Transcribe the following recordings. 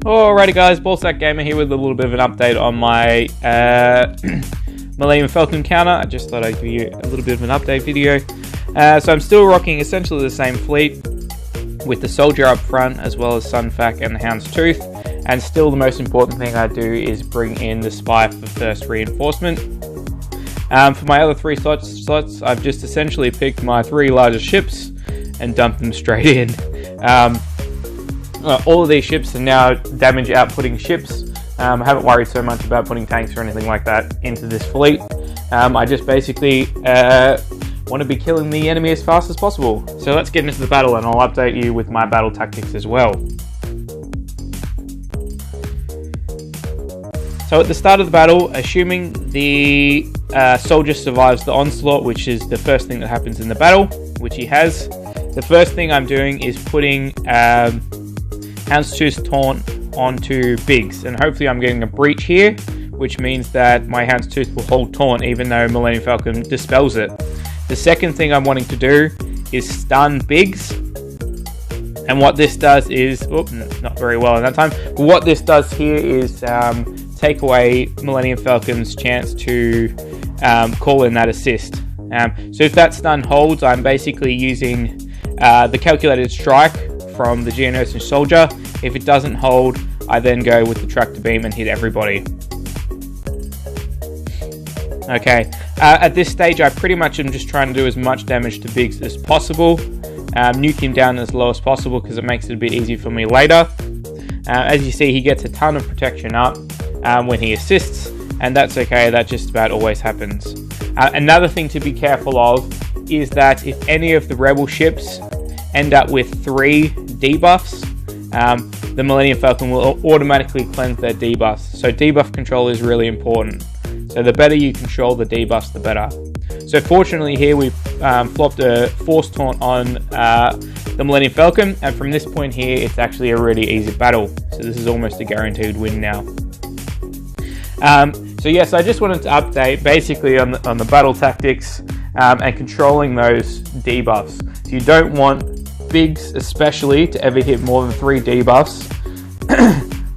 Alrighty guys, Ballsack Gamer here with a little bit of an update on my Millennium Falcon counter. I just thought I'd give you a little bit of an update video. So I'm still rocking essentially the same fleet with the soldier up front as well as Sunfac and the Houndstooth, and still the most important thing I do is bring in the spy for first reinforcement. For my other three slots, I've just essentially picked my three largest ships and dumped them straight in. All of these ships are now damage outputting ships. I haven't worried so much about putting tanks or anything like that into this fleet. I just basically want to be killing the enemy as fast as possible. So let's get into the battle and I'll update you with my battle tactics as well. So at the start of the battle, assuming the soldier survives the onslaught, which is the first thing that happens in the battle, which he has, the first thing I'm doing is putting Houndstooth's taunt onto Biggs, and hopefully I'm getting a breach here, which means that my Houndstooth will hold taunt even though Millennium Falcon dispels it. The second thing I'm wanting to do is stun Biggs, and what this does is, not very well in that time, but what this does here is take away Millennium Falcon's chance to call in that assist. So if that stun holds, I'm basically using the calculated strike from the Geonosian soldier. If it doesn't hold, I then go with the tractor beam and hit everybody. Okay, at this stage I pretty much am just trying to do as much damage to Biggs as possible, nuke him down as low as possible because it makes it a bit easier for me later. As you see, he gets a ton of protection up when he assists, and that's okay, that just about always happens. Another thing to be careful of is that if any of the rebel ships end up with 3 debuffs, the Millennium Falcon will automatically cleanse their debuffs. So debuff control is really important. So the better you control the debuffs, the better. So fortunately here we've flopped a force taunt on the Millennium Falcon, and from this point here it's actually a really easy battle. So this is almost a guaranteed win now. So yes, I just wanted to update basically on the battle tactics and controlling those debuffs. So you don't want Biggs especially to ever hit more than 3 debuffs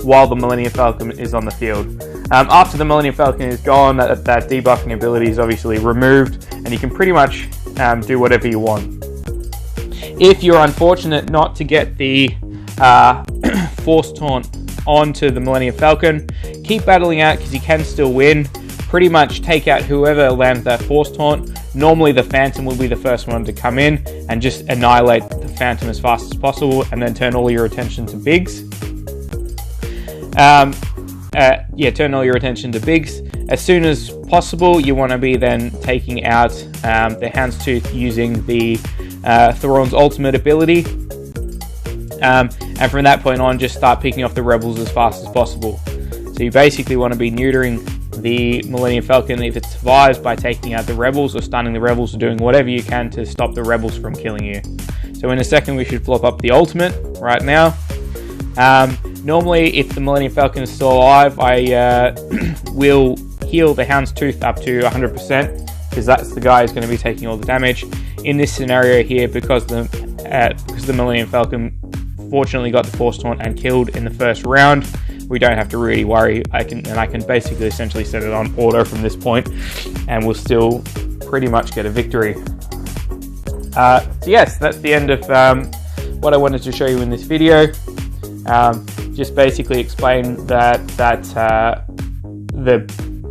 while the Millennium Falcon is on the field. After the Millennium Falcon is gone, that debuffing ability is obviously removed, and you can pretty much do whatever you want. If you're unfortunate not to get the force taunt onto the Millennium Falcon, keep battling out because you can still win. Pretty much take out whoever lands that force taunt. Normally the Phantom will be the first one to come in and just annihilate the Phantom as fast as possible, and then turn all your attention to Biggs. Turn all your attention to Biggs. As soon as possible, you want to be then taking out the Houndstooth using the Thoron's ultimate ability. And from that point on, just start picking off the rebels as fast as possible. So you basically want to be neutering the Millennium Falcon if it survives by taking out the rebels or stunning the rebels or doing whatever you can to stop the rebels from killing you. So in a second we should flop up the ultimate right now. Normally if the Millennium Falcon is still alive, I will heal the Houndstooth up to 100% because that's the guy who's going to be taking all the damage. In this scenario here, because the Millennium Falcon fortunately got the force taunt and killed in the first round, we don't have to really worry. I can basically essentially set it on auto from this point, and we'll still pretty much get a victory. So yes, that's the end of what I wanted to show you in this video. Just basically explain that the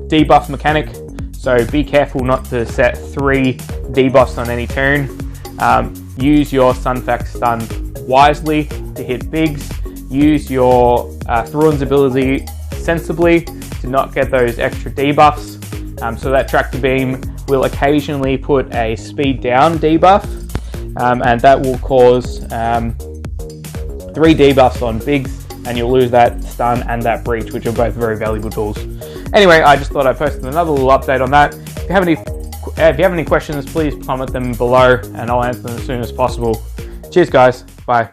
debuff mechanic. So be careful not to set 3 debuffs on any turn. Use your Sunfac stun wisely to hit Biggs. Use your Thoron's ability sensibly to not get those extra debuffs. So that tractor beam will occasionally put a speed down debuff, and that will cause 3 debuffs on Biggs, and you'll lose that stun and that breach, which are both very valuable tools. Anyway, I just thought I'd post another little update on that. If you have any questions, please comment them below and I'll answer them as soon as possible. Cheers guys, bye.